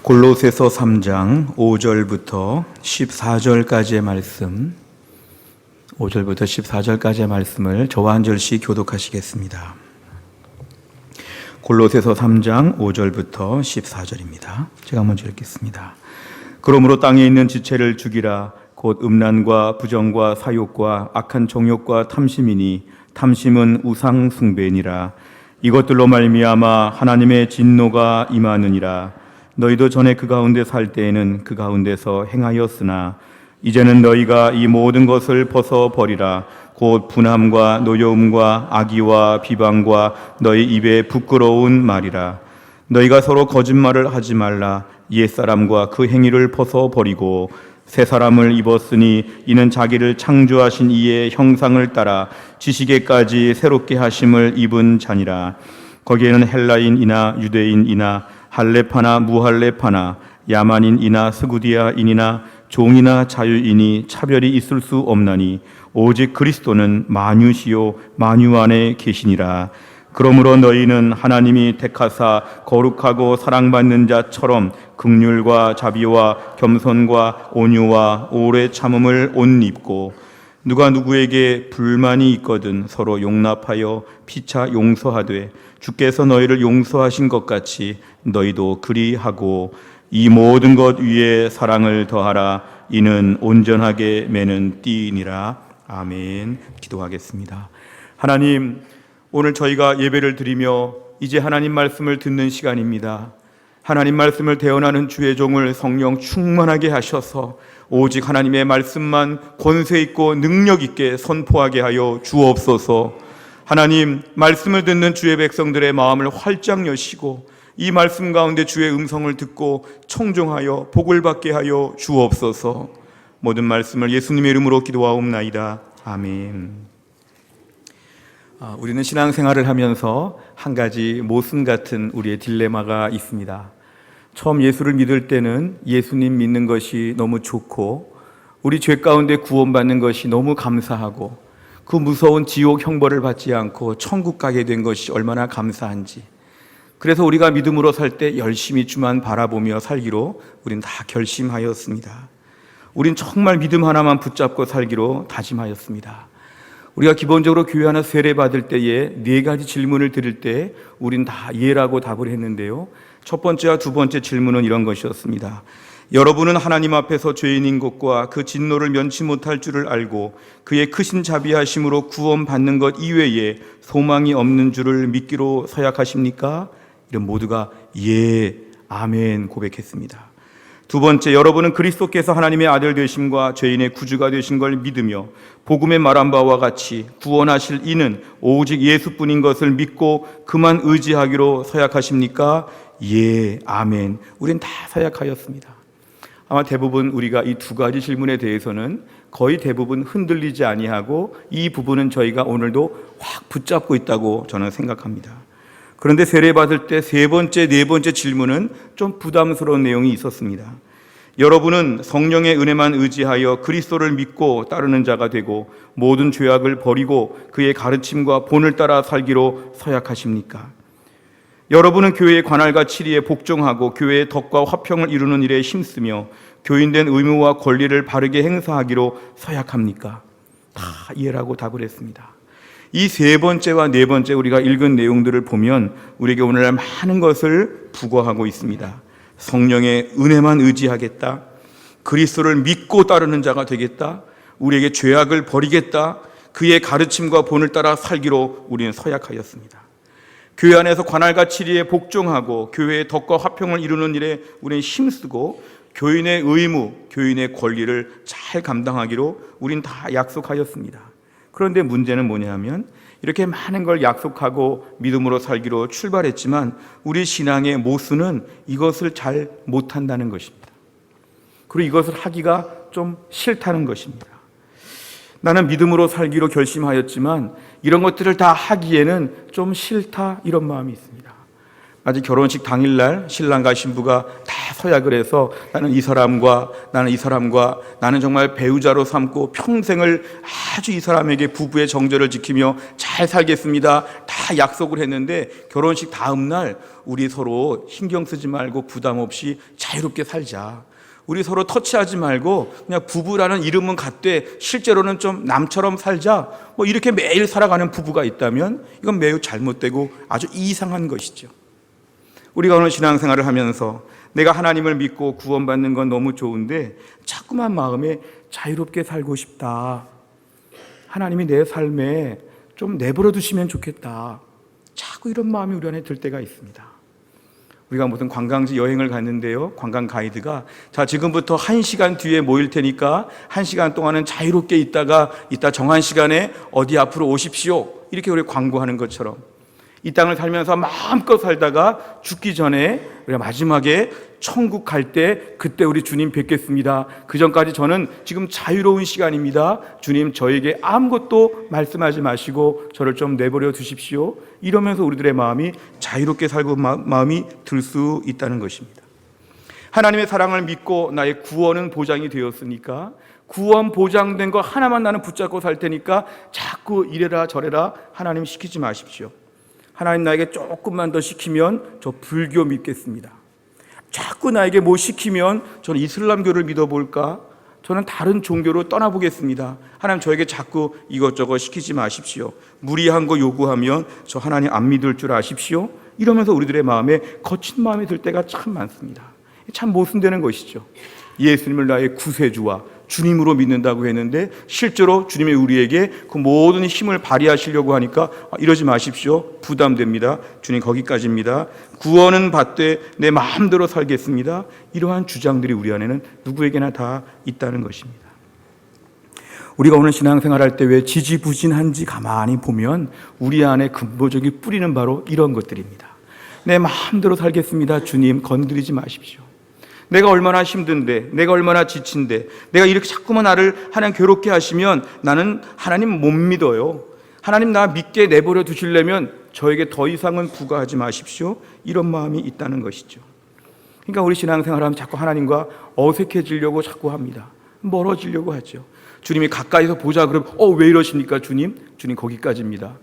골로새서 3장 5절부터 14절까지의 말씀, 5절부터 14절까지의 말씀을 저와 한 절씩 교독하시겠습니다. 골로새서 3장 5절부터 14절입니다. 제가 먼저 읽겠습니다. 그러므로 땅에 있는 지체를 죽이라. 곧 음란과 부정과 사욕과 악한 정욕과 탐심이니 탐심은 우상 숭배니라. 이것들로 말미암아 하나님의 진노가 임하느니라. 너희도 전에 그 가운데 살 때에는 그 가운데서 행하였으나 이제는 너희가 이 모든 것을 벗어버리라. 곧 분함과 노여움과 악의와 비방과 너희 입에 부끄러운 말이라. 너희가 서로 거짓말을 하지 말라. 옛사람과 그 행위를 벗어버리고 새 사람을 입었으니 이는 자기를 창조하신 이의 형상을 따라 지식에까지 새롭게 하심을 입은 자니라. 거기에는 헬라인이나 유대인이나 할레파나 무할레파나 야만인이나 스구디아인이나 종이나 자유인이 차별이 있을 수 없나니 오직 그리스도는 만유시요 만유 안에 계시니라. 그러므로 너희는 하나님이 택하사 거룩하고 사랑받는 자처럼 긍휼과 자비와 겸손과 온유와 오래 참음을 옷 입고 누가 누구에게 불만이 있거든 서로 용납하여 피차 용서하되 주께서 너희를 용서하신 것 같이 너희도 그리하고 이 모든 것 위에 사랑을 더하라. 이는 온전하게 매는 띠니라. 아멘. 기도하겠습니다. 하나님, 오늘 저희가 예배를 드리며 이제 하나님 말씀을 듣는 시간입니다. 하나님 말씀을 대언하는 주의 종을 성령 충만하게 하셔서 오직 하나님의 말씀만 권세 있고 능력 있게 선포하게 하여 주옵소서. 하나님, 말씀을 듣는 주의 백성들의 마음을 활짝 여시고 이 말씀 가운데 주의 음성을 듣고 청종하여 복을 받게 하여 주옵소서. 모든 말씀을 예수님의 이름으로 기도하옵나이다. 아멘. 우리는 신앙생활을 하면서 한 가지 모순 같은 우리의 딜레마가 있습니다. 처음 예수를 믿을 때는 예수님 믿는 것이 너무 좋고 우리 죄 가운데 구원받는 것이 너무 감사하고 그 무서운 지옥 형벌을 받지 않고 천국 가게 된 것이 얼마나 감사한지, 그래서 우리가 믿음으로 살 때 열심히 주만 바라보며 살기로 우린 다 결심하였습니다. 우린 정말 믿음 하나만 붙잡고 살기로 다짐하였습니다. 우리가 기본적으로 교회 하나 세례받을 때에 4가지 질문을 드릴 때 우린 다 예라고 답을 했는데요, 첫 번째와 두 번째 질문은 이런 것이었습니다. 여러분은 하나님 앞에서 죄인인 것과 그 진노를 면치 못할 줄을 알고 그의 크신 자비하심으로 구원받는 것 이외에 소망이 없는 줄을 믿기로 서약하십니까? 이런 모두가 예, 아멘 고백했습니다. 두 번째, 여러분은 그리스도께서 하나님의 아들 되심과 죄인의 구주가 되신 걸 믿으며 복음에 말한 바와 같이 구원하실 이는 오직 예수뿐인 것을 믿고 그만 의지하기로 서약하십니까? 예, 아멘. 우린 다 서약하였습니다. 아마 대부분 우리가 이 2가지 질문에 대해서는 거의 대부분 흔들리지 아니하고 이 부분은 저희가 오늘도 확 붙잡고 있다고 저는 생각합니다. 그런데 세례받을 때 3번째, 4번째 질문은 좀 부담스러운 내용이 있었습니다. 여러분은 성령의 은혜만 의지하여 그리스도를 믿고 따르는 자가 되고 모든 죄악을 버리고 그의 가르침과 본을 따라 살기로 서약하십니까? 여러분은 교회의 관할과 치리에 복종하고 교회의 덕과 화평을 이루는 일에 힘쓰며 교인된 의무와 권리를 바르게 행사하기로 서약합니까? 다 예라고 답을 했습니다. 이 3번째와 4번째 우리가 읽은 내용들을 보면 우리에게 오늘날 많은 것을 부과하고 있습니다. 성령의 은혜만 의지하겠다, 그리스도를 믿고 따르는 자가 되겠다, 우리에게 죄악을 버리겠다, 그의 가르침과 본을 따라 살기로 우리는 서약하였습니다. 교회 안에서 관할과 치리에 복종하고 교회의 덕과 화평을 이루는 일에 우리는 힘쓰고 교인의 의무, 교인의 권리를 잘 감당하기로 우린 다 약속하였습니다. 그런데 문제는 뭐냐면 이렇게 많은 걸 약속하고 믿음으로 살기로 출발했지만 우리 신앙의 모순은 이것을 잘 못한다는 것입니다. 그리고 이것을 하기가 좀 싫다는 것입니다. 나는 믿음으로 살기로 결심하였지만 이런 것들을 다 하기에는 좀 싫다, 이런 마음이 있습니다. 아직 결혼식 당일날 신랑과 신부가 다 서약을 해서 나는 이 사람과 나는 정말 배우자로 삼고 평생을 아주 이 사람에게 부부의 정절을 지키며 잘 살겠습니다, 다 약속을 했는데 결혼식 다음 날 우리 서로 신경 쓰지 말고 부담 없이 자유롭게 살자. 우리 서로 터치하지 말고 그냥 부부라는 이름은 같되 실제로는 좀 남처럼 살자. 뭐 이렇게 매일 살아가는 부부가 있다면 이건 매우 잘못되고 아주 이상한 것이죠. 우리가 오늘 신앙생활을 하면서 내가 하나님을 믿고 구원받는 건 너무 좋은데 자꾸만 마음에 자유롭게 살고 싶다. 하나님이 내 삶에 좀 내버려 두시면 좋겠다. 자꾸 이런 마음이 우리 안에 들 때가 있습니다. 우리가 무슨 관광지 여행을 갔는데요, 관광 가이드가 자, 지금부터 1시간 뒤에 모일 테니까 1시간 동안은 자유롭게 있다가 이따 정한 시간에 어디 앞으로 오십시오. 이렇게 우리 광고하는 것처럼 이 땅을 살면서 마음껏 살다가 죽기 전에 우리가 마지막에 천국 갈 때 그때 우리 주님 뵙겠습니다. 그 전까지 저는 지금 자유로운 시간입니다. 주님 저에게 아무것도 말씀하지 마시고 저를 좀 내버려 두십시오. 이러면서 우리들의 마음이 자유롭게 살고 마음이 들 수 있다는 것입니다. 하나님의 사랑을 믿고 나의 구원은 보장이 되었으니까 구원 보장된 거 하나만 나는 붙잡고 살 테니까 자꾸 이래라 저래라 하나님 시키지 마십시오. 하나님 나에게 조금만 더 시키면 저 불교 믿겠습니다. 자꾸 나에게 뭐 시키면 저는 이슬람교를 믿어볼까? 저는 다른 종교로 떠나보겠습니다. 하나님 저에게 자꾸 이것저것 시키지 마십시오. 무리한 거 요구하면 저 하나님 안 믿을 줄 아십시오. 이러면서 우리들의 마음에 거친 마음이 들 때가 참 많습니다. 참 모순되는 것이죠. 예수님을 나의 구세주와 주님으로 믿는다고 했는데 실제로 주님이 우리에게 그 모든 힘을 발휘하시려고 하니까 이러지 마십시오. 부담됩니다. 주님 거기까지입니다. 구원은 받되 내 마음대로 살겠습니다. 이러한 주장들이 우리 안에는 누구에게나 다 있다는 것입니다. 우리가 오늘 신앙생활할 때 왜 지지부진한지 가만히 보면 우리 안에 근본적인 뿌리는 바로 이런 것들입니다. 내 마음대로 살겠습니다. 주님 건드리지 마십시오. 내가 얼마나 힘든데, 내가 얼마나 지친데, 내가 이렇게 자꾸만 나를 하나님 괴롭게 하시면 나는 하나님 못 믿어요. 하나님 나 믿게 내버려 두시려면 저에게 더 이상은 부과하지 마십시오. 이런 마음이 있다는 것이죠. 그러니까 우리 신앙생활하면 자꾸 하나님과 어색해지려고 자꾸 합니다. 멀어지려고 하죠. 주님이 가까이서 보자 그러면 왜 이러십니까 주님? 주님 거기까지입니다.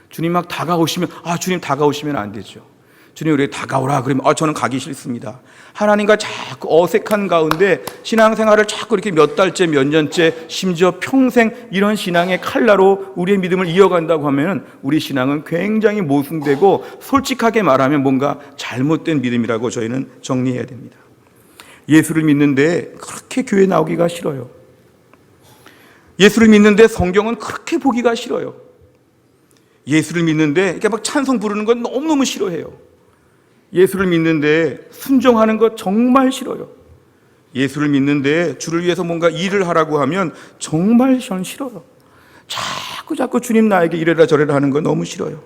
주님 막 다가오시면 주님 다가오시면 안 되죠. 주님 우리에게 다가오라 그러면 저는 가기 싫습니다. 하나님과 자꾸 어색한 가운데 신앙생활을 자꾸 이렇게 몇 달째 몇 년째 심지어 평생 이런 신앙의 칼라로 우리의 믿음을 이어간다고 하면 우리 신앙은 굉장히 모순되고 솔직하게 말하면 뭔가 잘못된 믿음이라고 저희는 정리해야 됩니다. 예수를 믿는데 그렇게 교회 나오기가 싫어요. 예수를 믿는데 성경은 그렇게 보기가 싫어요. 예수를 믿는데 이렇게 막 찬송 부르는 건 너무너무 싫어해요. 예수를 믿는데 순종하는 것 정말 싫어요. 예수를 믿는데 주를 위해서 뭔가 일을 하라고 하면 정말 전 싫어요. 자꾸 주님 나에게 이래라 저래라 하는 거 너무 싫어요.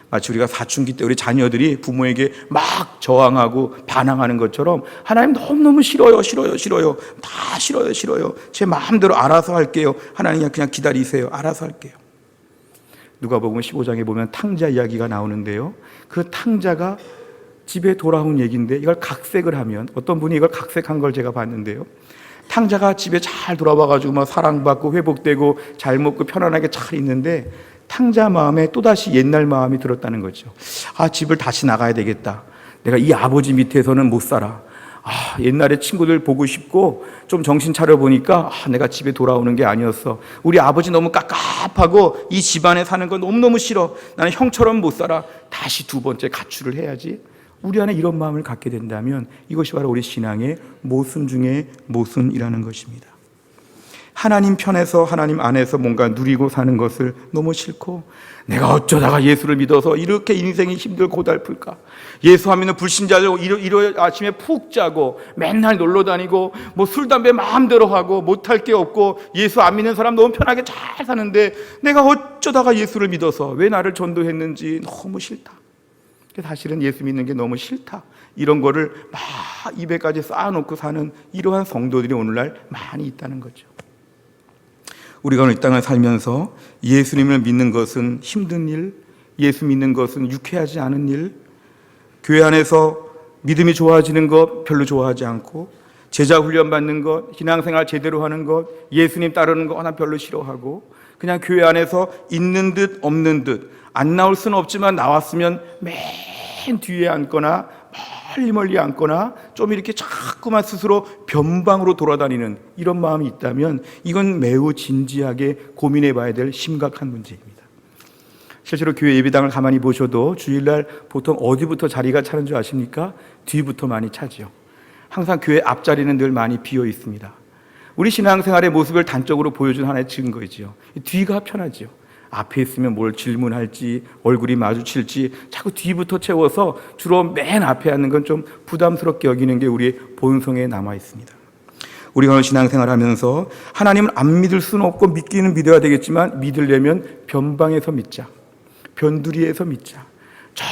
마치 우리가 사춘기 때 우리 자녀들이 부모에게 막 저항하고 반항하는 것처럼 하나님 너무너무 싫어요. 다 싫어요. 제 마음대로 알아서 할게요. 하나님 그냥 기다리세요. 알아서 할게요. 누가복음 15장에 보면 탕자 이야기가 나오는데요. 그 탕자가 집에 돌아온 얘기인데 이걸 각색을 하면 어떤 분이 이걸 각색한 걸 제가 봤는데요. 탕자가 집에 잘 돌아와가지고 막 사랑받고 회복되고 잘 먹고 편안하게 잘 있는데 탕자 마음에 또다시 옛날 마음이 들었다는 거죠. 집을 다시 나가야 되겠다. 내가 이 아버지 밑에서는 못 살아. 옛날에 친구들 보고 싶고 좀 정신 차려보니까 내가 집에 돌아오는 게 아니었어. 우리 아버지 너무 깝깝하고 이 집안에 사는 건 너무너무 싫어. 나는 형처럼 못 살아. 다시 두 번째 가출을 해야지. 우리 안에 이런 마음을 갖게 된다면 이것이 바로 우리 신앙의 모순 중에 모순이라는 것입니다. 하나님 편에서 하나님 안에서 뭔가 누리고 사는 것을 너무 싫고 내가 어쩌다가 예수를 믿어서 이렇게 인생이 힘들고 고달플까. 예수 안 믿는 불신자들 일요일 아침에 푹 자고 맨날 놀러 다니고 뭐 술 담배 마음대로 하고 못할 게 없고 예수 안 믿는 사람 너무 편하게 잘 사는데 내가 어쩌다가 예수를 믿어서 왜 나를 전도했는지 너무 싫다. 사실은 예수 믿는 게 너무 싫다. 이런 거를 막 입에까지 쌓아놓고 사는 이러한 성도들이 오늘날 많이 있다는 거죠. 우리가 오늘 이 땅을 살면서 예수님을 믿는 것은 힘든 일, 예수 믿는 것은 유쾌하지 않은 일, 교회 안에서 믿음이 좋아지는 것 별로 좋아하지 않고 제자 훈련 받는 것, 신앙생활 제대로 하는 것, 예수님 따르는 거 하나 별로 싫어하고 그냥 교회 안에서 있는 듯 없는 듯 안 나올 수는 없지만 나왔으면 맨 뒤에 앉거나 멀리 앉거나 좀 이렇게 자꾸만 스스로 변방으로 돌아다니는 이런 마음이 있다면 이건 매우 진지하게 고민해 봐야 될 심각한 문제입니다. 실제로 교회 예배당을 가만히 보셔도 주일날 보통 어디부터 자리가 차는 줄 아십니까? 뒤부터 많이 차지요. 항상 교회 앞자리는 늘 많이 비어 있습니다. 우리 신앙생활의 모습을 단적으로 보여준 하나의 증거이지요. 뒤가 편하지요. 앞에 있으면 뭘 질문할지 얼굴이 마주칠지 자꾸 뒤부터 채워서 주로 맨 앞에 앉는 건 좀 부담스럽게 여기는 게 우리의 본성에 남아 있습니다. 우리가 신앙생활 하면서 하나님을 안 믿을 수는 없고 믿기는 믿어야 되겠지만 믿으려면 변방에서 믿자, 변두리에서 믿자. 저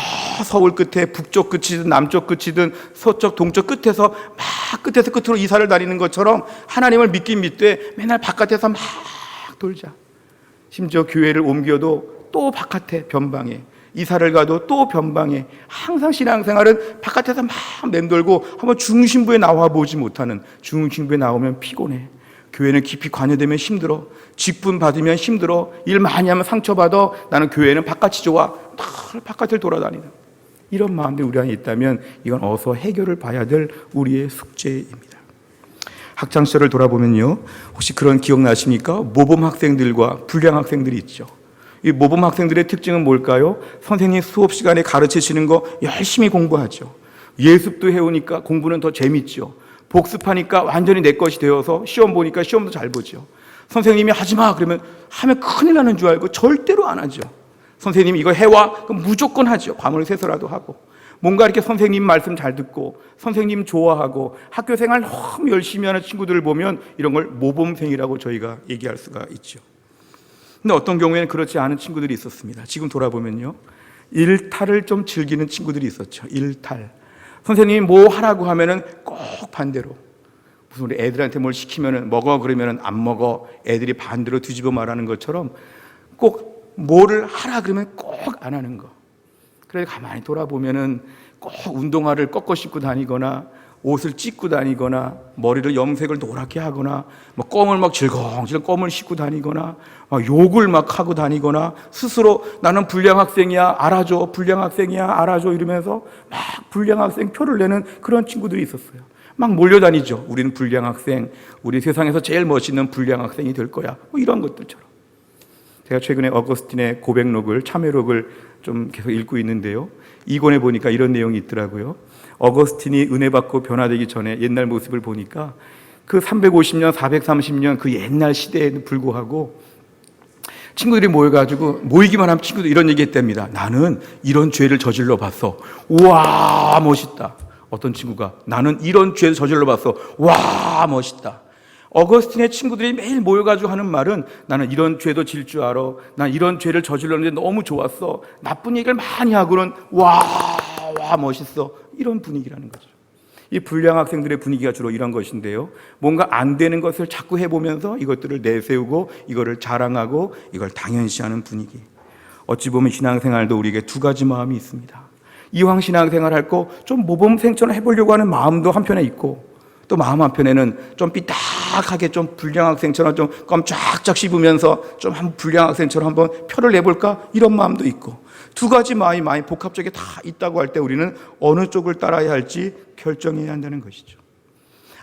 서울 끝에 북쪽 끝이든 남쪽 끝이든 서쪽 동쪽 끝에서 막 끝에서 끝으로 이사를 다니는 것처럼 하나님을 믿긴 믿되 맨날 바깥에서 막 돌자. 심지어 교회를 옮겨도 또 바깥에 변방에, 이사를 가도 또 변방에, 항상 신앙생활은 바깥에서 막 맴돌고 한번 중심부에 나와 보지 못하는, 중심부에 나오면 피곤해, 교회는 깊이 관여되면 힘들어, 직분 받으면 힘들어, 일 많이 하면 상처받아, 나는 교회는 바깥이 좋아, 늘 바깥을 돌아다니는 이런 마음들이 우리 안에 있다면 이건 어서 해결을 봐야 될 우리의 숙제입니다. 학창시절을 돌아보면요, 혹시 그런 기억나십니까? 모범 학생들과 불량 학생들이 있죠. 이 모범 학생들의 특징은 뭘까요? 선생님 수업 시간에 가르치시는 거 열심히 공부하죠. 예습도 해오니까 공부는 더 재밌죠. 복습하니까 완전히 내 것이 되어서 시험 보니까 시험도 잘 보죠. 선생님이 하지마 그러면 하면 큰일 나는 줄 알고 절대로 안 하죠. 선생님이 이거 해와 그럼 무조건 하죠. 밤을 새서라도 하고. 뭔가 이렇게 선생님 말씀 잘 듣고 선생님 좋아하고 학교 생활 너무 열심히 하는 친구들을 보면 이런 걸 모범생이라고 저희가 얘기할 수가 있죠. 근데 어떤 경우에는 그렇지 않은 친구들이 있었습니다. 지금 돌아보면요, 일탈을 좀 즐기는 친구들이 있었죠. 일탈. 선생님이 뭐 하라고 하면은 꼭 반대로. 무슨 우리 애들한테 뭘 시키면은 먹어 그러면은 안 먹어. 애들이 반대로 뒤집어 말하는 것처럼 꼭 뭐를 하라 그러면 꼭 안 하는 거. 그래서 가만히 돌아보면은 꼭 운동화를 꺾어 신고 다니거나 옷을 찢고 다니거나 머리를 염색을 노랗게 하거나 뭐 껌을 막 질겅질겅 껌을 씻고 다니거나 막 욕을 막 하고 다니거나 스스로 나는 불량 학생이야 알아줘, 불량 학생이야 알아줘 이러면서 막 불량 학생 표를 내는 그런 친구들이 있었어요. 막 몰려다니죠. 우리는 불량 학생, 우리 세상에서 제일 멋있는 불량 학생이 될 거야, 뭐 이런 것들처럼. 제가 최근에 어거스틴의 고백록을, 참회록을 좀 계속 읽고 있는데요, 이 권에 보니까 이런 내용이 있더라고요. 어거스틴이 은혜 받고 변화되기 전에 옛날 모습을 보니까 그 350년, 430년 그 옛날 시대에도 불구하고 친구들이 모여가지고, 모이기만 하면 친구들이 이런 얘기 했답니다. 나는 이런 죄를 저질러 봤어. 우와 멋있다. 어떤 친구가 나는 이런 죄를 저질러 봤어. 와 멋있다. 어거스틴의 친구들이 매일 모여가지고 하는 말은 나는 이런 죄도 질 줄 알아. 난 이런 죄를 저질렀는데 너무 좋았어. 나쁜 얘기를 많이 하고는 와 멋있어. 이런 분위기라는 거죠. 이 불량 학생들의 분위기가 주로 이런 것인데요, 뭔가 안 되는 것을 자꾸 해보면서 이것들을 내세우고 이거를 자랑하고 이걸 당연시하는 분위기. 어찌 보면 신앙생활도 우리에게 두 가지 마음이 있습니다. 이왕 신앙생활 할 거 좀 모범생처럼 해보려고 하는 마음도 한편에 있고, 또 마음 한편에는 좀 삐딱하게 좀 불량 학생처럼 좀 껌쫙쫙 씹으면서 좀 한 불량 학생처럼 한번 표를 내볼까 이런 마음도 있고, 두 가지 마음이 많이 복합적에 다 있다고 할 때 우리는 어느 쪽을 따라야 할지 결정해야 한다는 것이죠.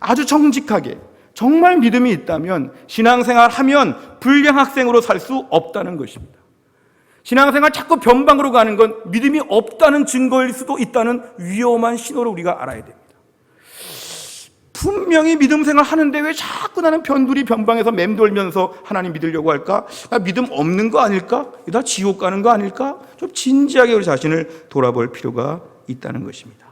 아주 정직하게 정말 믿음이 있다면 신앙생활 하면 불량 학생으로 살 수 없다는 것입니다. 신앙생활 자꾸 변방으로 가는 건 믿음이 없다는 증거일 수도 있다는 위험한 신호를 우리가 알아야 됩니다. 분명히 믿음 생활 하는데 왜 자꾸 나는 변두리 변방에서 맴돌면서 하나님 믿으려고 할까? 나 믿음 없는 거 아닐까? 나 지옥 가는 거 아닐까? 좀 진지하게 우리 자신을 돌아볼 필요가 있다는 것입니다.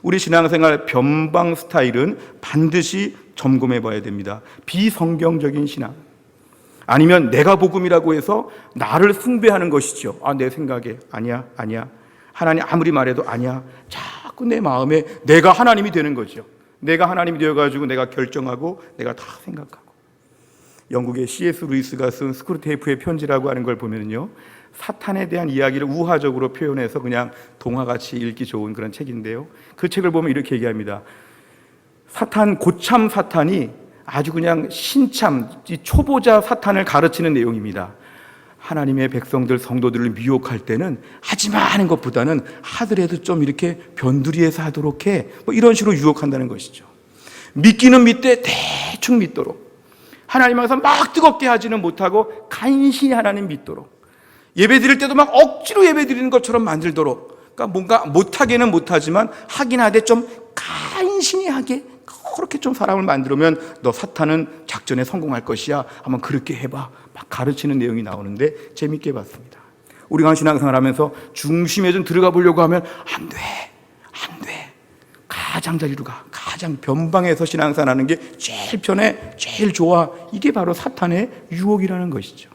우리 신앙생활 변방 스타일은 반드시 점검해 봐야 됩니다. 비성경적인 신앙, 아니면 내가 복음이라고 해서 나를 숭배하는 것이죠. 내 생각에 아니야 하나님 아무리 말해도 아니야. 자꾸 내 마음에 내가 하나님이 되는 거죠. 내가 하나님이 되어가지고 내가 결정하고 내가 다 생각하고. 영국의 C.S. 루이스가 쓴 스크루테이프의 편지라고 하는 걸 보면요, 사탄에 대한 이야기를 우화적으로 표현해서 그냥 동화같이 읽기 좋은 그런 책인데요, 그 책을 보면 이렇게 얘기합니다. 고참 사탄이 아주 그냥 신참, 초보자 사탄을 가르치는 내용입니다. 하나님의 백성들, 성도들을 미혹할 때는 하지마 하는 것보다는 하더라도 좀 이렇게 변두리에서 하도록 해, 뭐 이런 식으로 유혹한다는 것이죠. 믿기는 믿되 대충 믿도록, 하나님 앞에서 막 뜨겁게 하지는 못하고 간신히 하나님 믿도록, 예배 드릴 때도 막 억지로 예배 드리는 것처럼 만들도록, 그러니까 뭔가 못하게는 못하지만 하긴 하되 좀 간신히 하게 그렇게 좀 사람을 만들면 너 사탄은 작전에 성공할 것이야, 한번 그렇게 해봐, 막 가르치는 내용이 나오는데 재밌게 봤습니다. 우리가 신앙생활 하면서 중심에 좀 들어가 보려고 하면 안 돼. 가장자리로 가. 가장 변방에서 신앙생활 하는 게 제일 편해, 제일 좋아. 이게 바로 사탄의 유혹이라는 것이죠.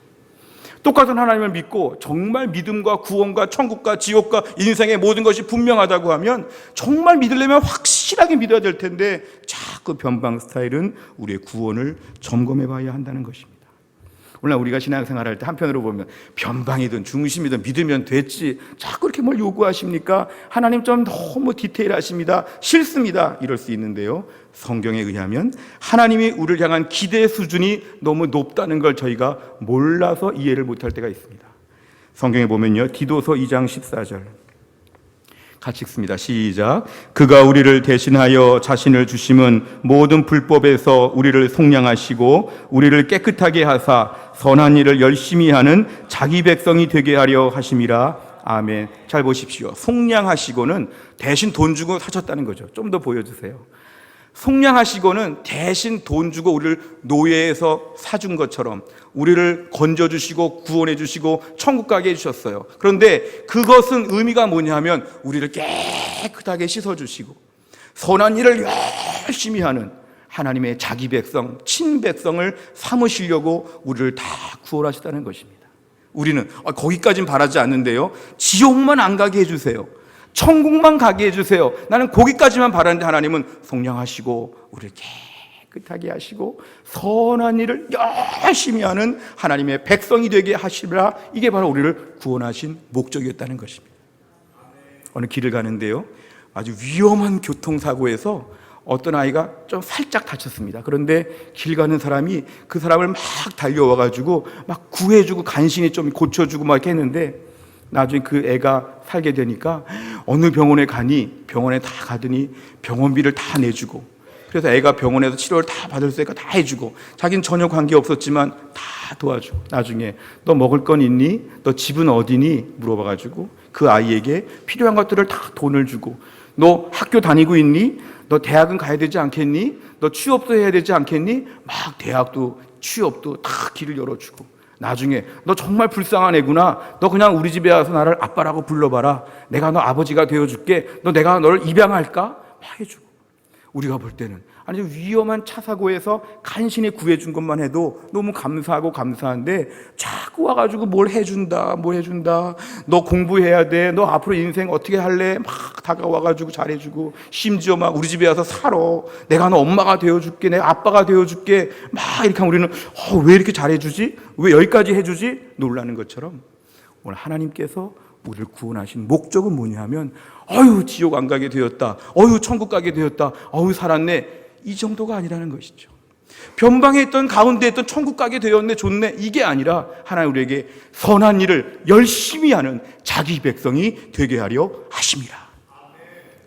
똑같은 하나님을 믿고 정말 믿음과 구원과 천국과 지옥과 인생의 모든 것이 분명하다고 하면 정말 믿으려면 확실하게 믿어야 될 텐데 자꾸 변방 스타일은 우리의 구원을 점검해 봐야 한다는 것입니다. 오늘 우리가 신앙생활할 때 한편으로 보면 변방이든 중심이든 믿으면 됐지, 자꾸 이렇게 뭘 요구하십니까? 하나님 좀 너무 디테일하십니다, 싫습니다, 이럴 수 있는데요, 성경에 의하면 하나님이 우리를 향한 기대 수준이 너무 높다는 걸 저희가 몰라서 이해를 못할 때가 있습니다. 성경에 보면요, 디도서 2장 14절 같이 읽습니다. 시작. 그가 우리를 대신하여 자신을 주심은 모든 불법에서 우리를 속량하시고 우리를 깨끗하게 하사 선한 일을 열심히 하는 자기 백성이 되게 하려 하심이라. 아멘. 잘 보십시오. 속량하시고는 대신 돈 주고 사셨다는 거죠. 좀 더 보여주세요. 속량하시고는 대신 돈 주고 우리를 노예에서 사준 것처럼 우리를 건져주시고 구원해주시고 천국 가게 해주셨어요. 그런데 그것은 의미가 뭐냐면 우리를 깨끗하게 씻어주시고 선한 일을 열심히 하는 하나님의 자기 백성, 친백성을 삼으시려고 우리를 다 구원하셨다는 것입니다. 우리는 거기까지는 바라지 않는데요, 지옥만 안 가게 해주세요, 천국만 가게 해주세요, 나는 거기까지만 바라는데 하나님은 속량하시고 우리를 깨끗하게 하시고 선한 일을 열심히 하는 하나님의 백성이 되게 하시라. 이게 바로 우리를 구원하신 목적이었다는 것입니다. 어느 길을 가는데요, 아주 위험한 교통사고에서 어떤 아이가 좀 살짝 다쳤습니다. 그런데 길 가는 사람이 그 사람을 막 달려와가지고 막 구해주고 간신히 좀 고쳐주고 막 이렇게 했는데 나중에 그 애가 살게 되니까 어느 병원에 가니 병원에 다 가더니 병원비를 다 내주고, 그래서 애가 병원에서 치료를 다 받을 수 있으니까 다 해주고, 자기는 전혀 관계 없었지만 다 도와주고, 나중에 너 먹을 건 있니? 너 집은 어디니? 물어봐가지고 그 아이에게 필요한 것들을 다 돈을 주고, 너 학교 다니고 있니? 너 대학은 가야 되지 않겠니? 너 취업도 해야 되지 않겠니? 막 대학도 취업도 다 길을 열어주고, 나중에 너 정말 불쌍한 애구나, 너 그냥 우리 집에 와서 나를 아빠라고 불러봐라, 내가 너 아버지가 되어줄게, 너 내가 너를 입양할까? 막 해주고. 우리가 볼 때는 아주 위험한 차 사고에서 간신히 구해준 것만 해도 너무 감사하고 감사한데 자꾸 와가지고 뭘 해준다, 너 공부해야 돼, 너 앞으로 인생 어떻게 할래, 막 다가와가지고 잘해주고, 심지어 막 우리 집에 와서 살아, 내가 너 엄마가 되어줄게, 내가 아빠가 되어줄게, 막 이렇게 하면 우리는 왜 이렇게 잘해주지, 왜 여기까지 해주지, 놀라는 것처럼 오늘 하나님께서 우리를 구원하신 목적은 뭐냐 하면 지옥 안 가게 되었다, 천국 가게 되었다, 살았네, 이 정도가 아니라는 것이죠. 변방에 있던 가운데 있던 천국 가게 되었네, 좋네, 이게 아니라 하나님 우리에게 선한 일을 열심히 하는 자기 백성이 되게 하려 하심이라.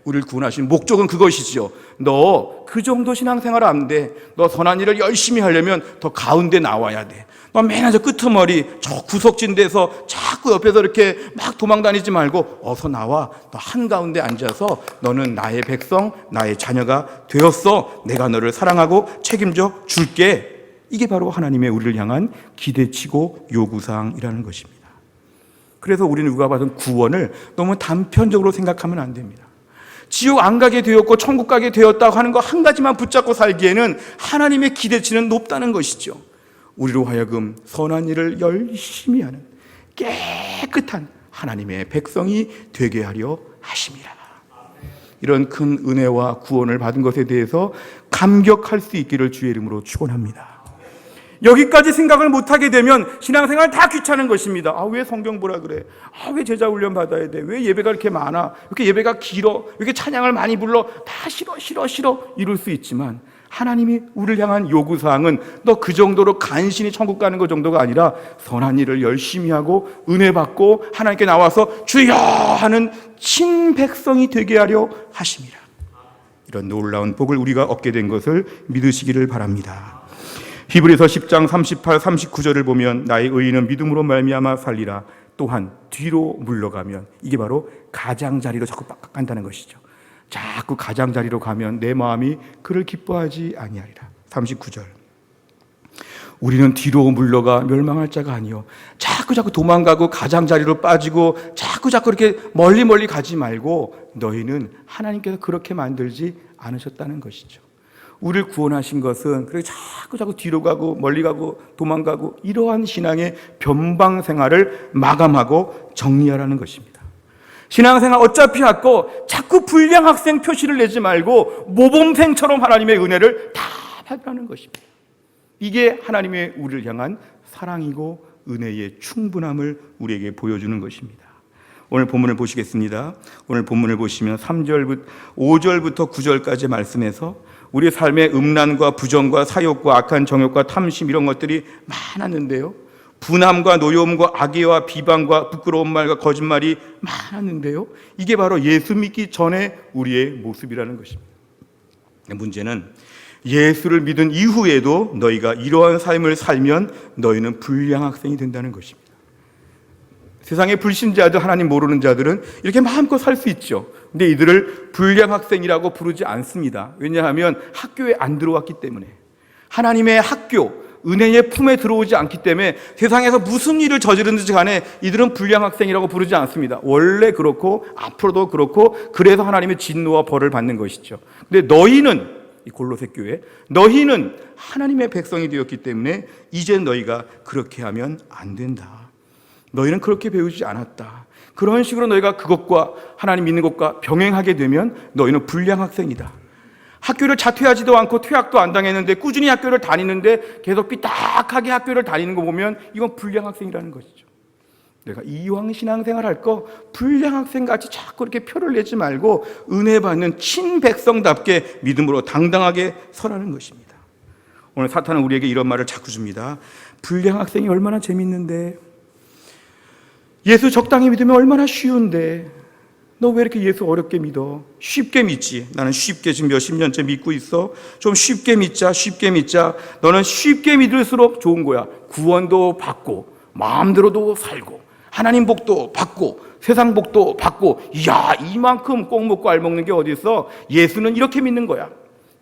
우리를 구원하신 목적은 그것이지요. 너 그 정도 신앙생활 안 돼. 너 선한 일을 열심히 하려면 더 가운데 나와야 돼. 너 맨날 저 끄트머리 저 구석진 데서 자꾸 옆에서 이렇게 막 도망다니지 말고 어서 나와. 너 한가운데 앉아서 너는 나의 백성, 나의 자녀가 되었어. 내가 너를 사랑하고 책임져 줄게. 이게 바로 하나님의 우리를 향한 기대치고 요구사항이라는 것입니다. 그래서 우리는 누가 받은 구원을 너무 단편적으로 생각하면 안 됩니다. 지옥 안 가게 되었고 천국 가게 되었다고 하는 거 한 가지만 붙잡고 살기에는 하나님의 기대치는 높다는 것이죠. 우리로 하여금 선한 일을 열심히 하는 깨끗한 하나님의 백성이 되게 하려 하심이라. 이런 큰 은혜와 구원을 받은 것에 대해서 감격할 수 있기를 주의 이름으로 축원합니다. 여기까지 생각을 못하게 되면 신앙생활 다 귀찮은 것입니다. 왜 성경 보라 그래? 왜 제자 훈련 받아야 돼? 왜 예배가 이렇게 많아? 이렇게 예배가 길어? 왜 이렇게 찬양을 많이 불러? 다 싫어 이럴 수 있지만 하나님이 우리를 향한 요구사항은 너 그 정도로 간신히 천국 가는 것 정도가 아니라 선한 일을 열심히 하고 은혜 받고 하나님께 나와서 주여 하는 친백성이 되게 하려 하심이라. 이런 놀라운 복을 우리가 얻게 된 것을 믿으시기를 바랍니다. 히브리서 10장 38, 39절을 보면 나의 의인은 믿음으로 말미암아 살리라. 또한 뒤로 물러가면, 이게 바로 가장자리로 자꾸 간다는 것이죠. 자꾸 가장자리로 가면 내 마음이 그를 기뻐하지 아니하리라. 39절. 우리는 뒤로 물러가 멸망할 자가 아니요 자꾸 도망가고 가장자리로 빠지고 자꾸 이렇게 멀리 가지 말고 너희는 하나님께서 그렇게 만들지 않으셨다는 것이죠. 우리를 구원하신 것은 그렇게 자꾸 뒤로 가고 멀리 가고 도망가고 이러한 신앙의 변방 생활을 마감하고 정리하라는 것입니다. 신앙생활 어차피 has고 자꾸 불량 학생 표시를 내지 말고 모범생처럼 하나님의 은혜를 다 받으라는 것입니다. 이게 하나님의 우리를 향한 사랑이고 은혜의 충분함을 우리에게 보여주는 것입니다. 오늘 본문을 보시겠습니다. 오늘 본문을 보시면 5절부터 9절까지 말씀에서 우리의 삶의 음란과 부정과 사욕과 악한 정욕과 탐심 이런 것들이 많았는데요. 분함과 노여움과 악의와 비방과 부끄러운 말과 거짓말이 많았는데요. 이게 바로 예수 믿기 전에 우리의 모습이라는 것입니다. 문제는 예수를 믿은 이후에도 너희가 이러한 삶을 살면 너희는 불량 학생이 된다는 것입니다. 세상의 불신자들, 하나님 모르는 자들은 이렇게 마음껏 살 수 있죠. 근데 이들을 불량 학생이라고 부르지 않습니다. 왜냐하면 학교에 안 들어왔기 때문에, 하나님의 학교, 은혜의 품에 들어오지 않기 때문에 세상에서 무슨 일을 저지르든지 간에 이들은 불량 학생이라고 부르지 않습니다. 원래 그렇고 앞으로도 그렇고, 그래서 하나님의 진노와 벌을 받는 것이죠. 근데 너희는, 이 골로새 교회, 너희는 하나님의 백성이 되었기 때문에 이제 너희가 그렇게 하면 안 된다. 너희는 그렇게 배우지 않았다. 그런 식으로 너희가 그것과 하나님 믿는 것과 병행하게 되면 너희는 불량 학생이다. 학교를 자퇴하지도 않고 퇴학도 안 당했는데 꾸준히 학교를 다니는데 계속 삐딱하게 학교를 다니는 거 보면 이건 불량 학생이라는 것이죠. 내가 이왕 신앙생활 할 거 불량 학생같이 자꾸 이렇게 표를 내지 말고 은혜 받는 친백성답게 믿음으로 당당하게 서라는 것입니다. 오늘 사탄은 우리에게 이런 말을 자꾸 줍니다. 불량 학생이 얼마나 재밌는데, 예수 적당히 믿으면 얼마나 쉬운데, 너 왜 이렇게 예수 어렵게 믿어? 쉽게 믿지. 나는 쉽게 지금 몇십 년째 믿고 있어. 좀 쉽게 믿자. 너는 쉽게 믿을수록 좋은 거야. 구원도 받고 마음대로도 살고 하나님 복도 받고 세상 복도 받고, 이야, 이만큼 꼭 먹고 알 먹는 게 어디 있어? 예수는 이렇게 믿는 거야.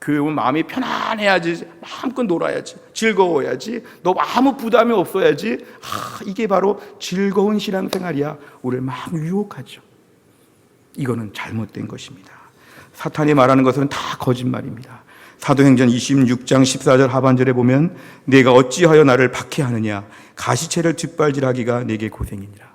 교회 오면 마음이 편안해야지, 마음껏 놀아야지, 즐거워야지, 너 아무 부담이 없어야지. 이게 바로 즐거운 신앙생활이야. 우리를 막 유혹하죠. 이거는 잘못된 것입니다. 사탄이 말하는 것은 다 거짓말입니다. 사도행전 26장 14절 하반절에 보면 내가 어찌하여 나를 박해하느냐, 가시채를 뒷발질하기가 내게 고생이니라.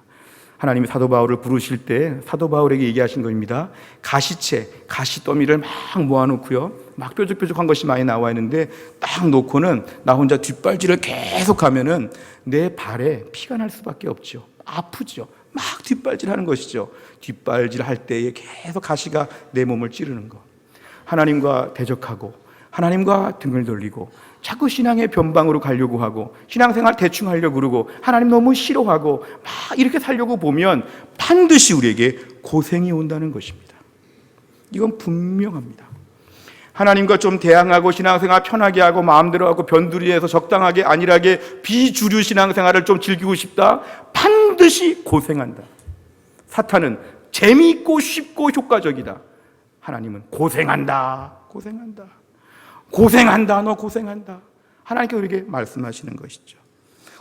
하나님이 사도 바울을 부르실 때 사도 바울에게 얘기하신 겁니다. 가시채, 가시더미를 막 모아놓고요, 막 뾰족뾰족한 것이 많이 나와 있는데 딱 놓고는 나 혼자 뒷발질을 계속 하면은 내 발에 피가 날 수밖에 없죠. 아프죠. 막 뒷발질하는 것이죠. 뒷발질 할 때에 계속 가시가 내 몸을 찌르는 것. 하나님과 대적하고 하나님과 등을 돌리고 자꾸 신앙의 변방으로 가려고 하고 신앙생활 대충 하려고 그러고 하나님 너무 싫어하고 막 이렇게 살려고 보면 반드시 우리에게 고생이 온다는 것입니다. 이건 분명합니다. 하나님과 좀 대항하고 신앙생활 편하게 하고 마음대로 하고 변두리에서 적당하게 안일하게 비주류 신앙생활을 좀 즐기고 싶다? 반드시 고생한다. 사탄은 재미있고 쉽고 효과적이다. 하나님은 고생한다. 너 고생한다. 하나님께 우리에게 말씀하시는 것이죠.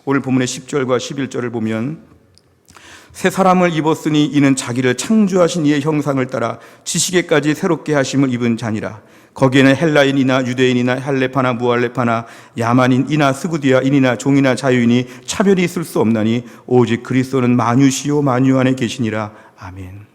오늘 본문의 10절과 11절을 보면 새 사람을 입었으니 이는 자기를 창조하신 이의 형상을 따라 지식에까지 새롭게 하심을 입은 자니라. 거기에는 헬라인이나 유대인이나 할레파나 무할레파나 야만인이나 스구디아인이나 종이나 자유인이 차별이 있을 수 없나니 오직 그리스도는 만유시요 만유 안에 계시니라. 아멘.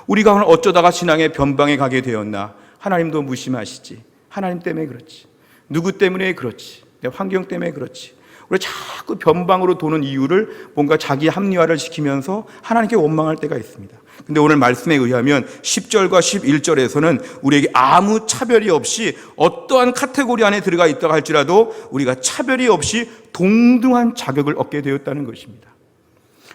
우리가 오늘 어쩌다가 신앙의 변방에 가게 되었나? 하나님도 무심하시지. 하나님 때문에 그렇지. 누구 때문에 그렇지. 내 환경 때문에 그렇지. 우리가 자꾸 변방으로 도는 이유를 뭔가 자기 합리화를 시키면서 하나님께 원망할 때가 있습니다. 근데 오늘 말씀에 의하면 10절과 11절에서는 우리에게 아무 차별이 없이 어떠한 카테고리 안에 들어가 있다고 할지라도 우리가 차별이 없이 동등한 자격을 얻게 되었다는 것입니다.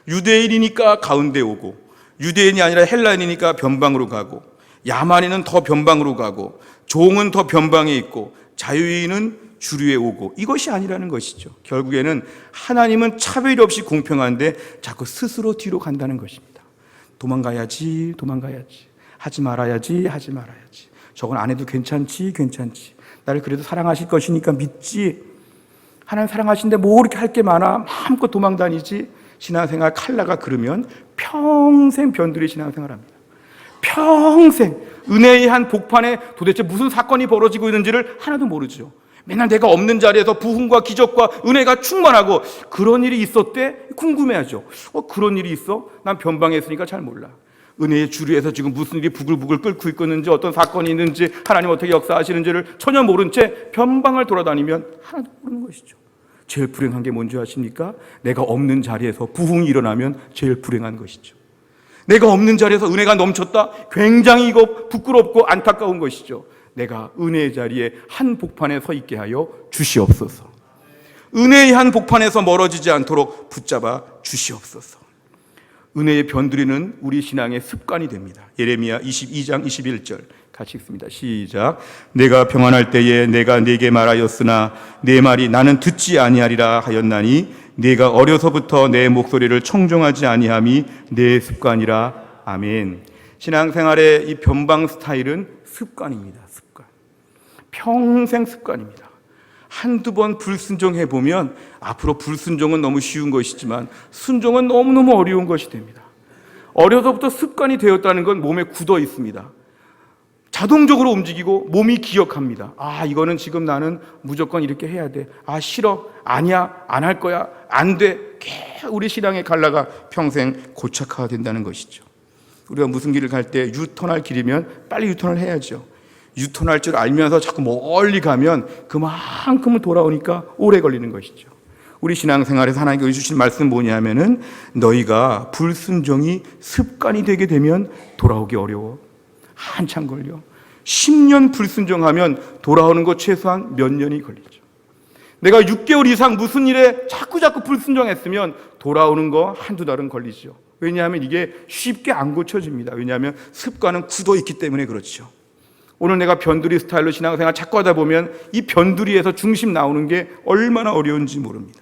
유대인이니까 가운데 오고, 유대인이 아니라 헬라인이니까 변방으로 가고, 야만인은 더 변방으로 가고, 종은 더 변방에 있고, 자유인은 주류에 오고, 이것이 아니라는 것이죠. 결국에는 하나님은 차별이 없이 공평한데 자꾸 스스로 뒤로 간다는 것입니다. 도망가야지, 하지 말아야지, 저건 안 해도 괜찮지, 나를 그래도 사랑하실 것이니까 믿지, 하나님 사랑하시는데 뭐 그렇게 할 게 많아, 마음껏 도망 다니지. 신앙생활 칼라가 그러면 평생 변두리 신앙생활합니다. 평생 은혜의 한 복판에 도대체 무슨 사건이 벌어지고 있는지를 하나도 모르죠. 맨날 내가 없는 자리에서 부흥과 기적과 은혜가 충만하고, 그런 일이 있었대? 궁금해하죠. 그런 일이 있어? 난 변방에 있으니까 잘 몰라. 은혜의 주류에서 지금 무슨 일이 부글부글 끓고 있는지, 어떤 사건이 있는지, 하나님 어떻게 역사하시는지를 전혀 모른 채 변방을 돌아다니면 하나도 모르는 것이죠. 제일 불행한 게 뭔지 아십니까? 내가 없는 자리에서 부흥이 일어나면 제일 불행한 것이죠. 내가 없는 자리에서 은혜가 넘쳤다? 굉장히 이거 부끄럽고 안타까운 것이죠. 내가 은혜의 자리에 한 복판에 서 있게 하여 주시옵소서. 은혜의 한 복판에서 멀어지지 않도록 붙잡아 주시옵소서. 은혜의 변두리는 우리 신앙의 습관이 됩니다. 예레미야 22장 21절 같이 읽습니다. 시작. 내가 평안할 때에 내가 네게 말하였으나 내 말이 나는 듣지 아니하리라 하였나니 네가 어려서부터 내 목소리를 청종하지 아니함이 내 습관이라. 아멘. 신앙생활의 이 변방 스타일은 습관입니다. 습관. 평생 습관입니다. 한두 번 불순종해보면 앞으로 불순종은 너무 쉬운 것이지만 순종은 너무너무 어려운 것이 됩니다. 어려서부터 습관이 되었다는 건 몸에 굳어 있습니다. 자동적으로 움직이고 몸이 기억합니다. 이거는 지금 나는 무조건 이렇게 해야 돼. 싫어. 아니야. 안 할 거야. 안 돼. 우리 신앙의 갈라가 평생 고착화가 된다는 것이죠. 우리가 무슨 길을 갈 때 유턴할 길이면 빨리 유턴을 해야죠. 유턴할 줄 알면서 자꾸 멀리 가면 그만큼은 돌아오니까 오래 걸리는 것이죠. 우리 신앙생활에서 하나님께 주신 말씀은 뭐냐면은 너희가 불순종이 습관이 되게 되면 돌아오기 어려워. 한참 걸려. 10년 불순종하면 돌아오는 것 최소한 몇 년이 걸리죠. 내가 6개월 이상 무슨 일에 자꾸 불순종했으면 돌아오는 거 한두 달은 걸리죠. 왜냐하면 이게 쉽게 안 고쳐집니다. 왜냐하면 습관은 굳어 있기 때문에 그렇죠. 오늘 내가 변두리 스타일로 신앙생활 자꾸 하다 보면 이 변두리에서 중심 나오는 게 얼마나 어려운지 모릅니다.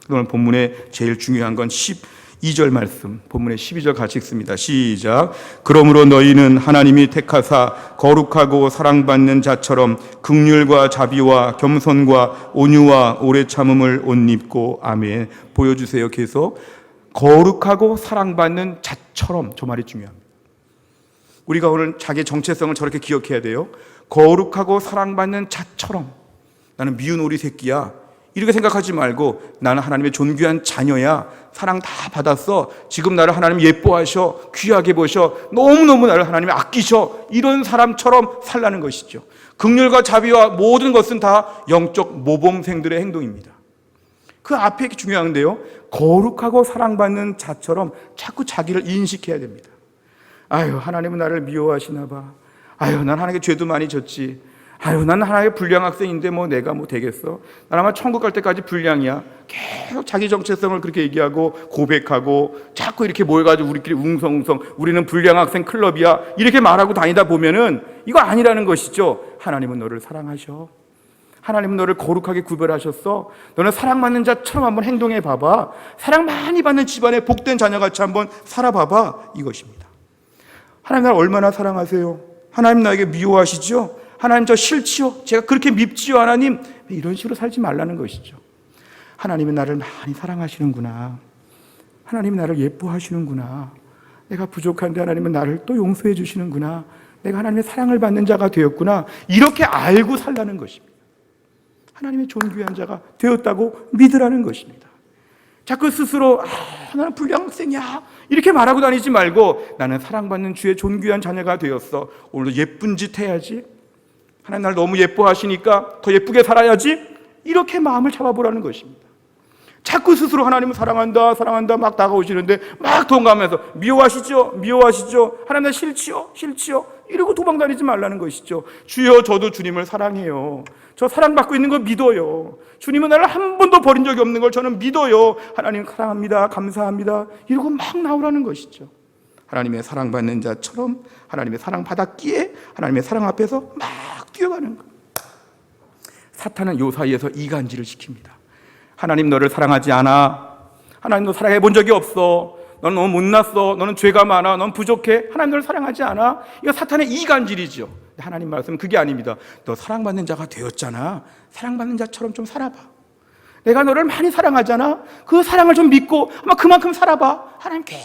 오늘 본문에 제일 중요한 건 12절 말씀, 본문의 12절 같이 읽습니다. 시작. 그러므로 너희는 하나님이 택하사 거룩하고 사랑받는 자처럼 긍휼과 자비와 겸손과 온유와 오래 참음을 옷 입고. 아멘. 보여주세요. 계속. 거룩하고 사랑받는 자처럼. 저 말이 중요합니다. 우리가 오늘 자기의 정체성을 저렇게 기억해야 돼요. 거룩하고 사랑받는 자처럼. 나는 미운 오리 새끼야. 이렇게 생각하지 말고 나는 하나님의 존귀한 자녀야. 사랑 다 받았어. 지금 나를 하나님 예뻐하셔. 귀하게 보셔. 너무너무 나를 하나님이 아끼셔. 이런 사람처럼 살라는 것이죠. 긍휼과 자비와 모든 것은 다 영적 모범생들의 행동입니다. 그 앞에 중요한데요. 거룩하고 사랑받는 자처럼 자꾸 자기를 인식해야 됩니다. 하나님은 나를 미워하시나 봐. 난 하나님께 죄도 많이 졌지. 난 하나님의 불량 학생인데 내가 되겠어. 난 아마 천국 갈 때까지 불량이야. 계속 자기 정체성을 그렇게 얘기하고 고백하고 자꾸 이렇게 모여가지고 우리끼리 웅성웅성 우리는 불량 학생 클럽이야 이렇게 말하고 다니다 보면은 이거 아니라는 것이죠. 하나님은 너를 사랑하셔. 하나님은 너를 거룩하게 구별하셨어. 너는 사랑받는 자처럼 한번 행동해 봐봐. 사랑 많이 받는 집안의 복된 자녀같이 한번 살아봐봐. 이것입니다. 하나님 나를 얼마나 사랑하세요? 하나님 나에게 미워하시죠? 하나님 저 싫지요? 제가 그렇게 밉지요? 하나님? 이런 식으로 살지 말라는 것이죠. 하나님은 나를 많이 사랑하시는구나. 하나님은 나를 예뻐하시는구나. 내가 부족한데 하나님은 나를 또 용서해 주시는구나. 내가 하나님의 사랑을 받는 자가 되었구나. 이렇게 알고 살라는 것입니다. 하나님의 존귀한 자가 되었다고 믿으라는 것입니다. 자꾸 스스로 나는 불량학생이야 이렇게 말하고 다니지 말고 나는 사랑받는 주의 존귀한 자녀가 되었어. 오늘도 예쁜 짓 해야지. 하나님 나를 너무 예뻐하시니까 더 예쁘게 살아야지. 이렇게 마음을 잡아보라는 것입니다. 자꾸 스스로 하나님을 사랑한다 사랑한다 막 다가오시는데 막 동감해서 미워하시죠 하나님 나 싫지요 이러고 도망다니지 말라는 것이죠. 주여 저도 주님을 사랑해요. 저 사랑받고 있는 거 믿어요. 주님은 나를 한 번도 버린 적이 없는 걸 저는 믿어요. 하나님 사랑합니다 감사합니다 이러고 막 나오라는 것이죠. 하나님의 사랑받는 자처럼 하나님의 사랑받았기에 하나님의 사랑 앞에서 막 뛰어가는 거예요. 사탄은 요 사이에서 이간질을 시킵니다. 하나님 너를 사랑하지 않아. 하나님 너 사랑해 본 적이 없어. 너는 너무 못났어. 너는 죄가 많아. 넌 부족해. 하나님 너를 사랑하지 않아. 이거 사탄의 이간질이죠. 하나님 말씀은 그게 아닙니다. 너 사랑받는 자가 되었잖아. 사랑받는 자처럼 좀 살아봐. 내가 너를 많이 사랑하잖아. 그 사랑을 좀 믿고 아마 그만큼 살아봐. 하나님 계속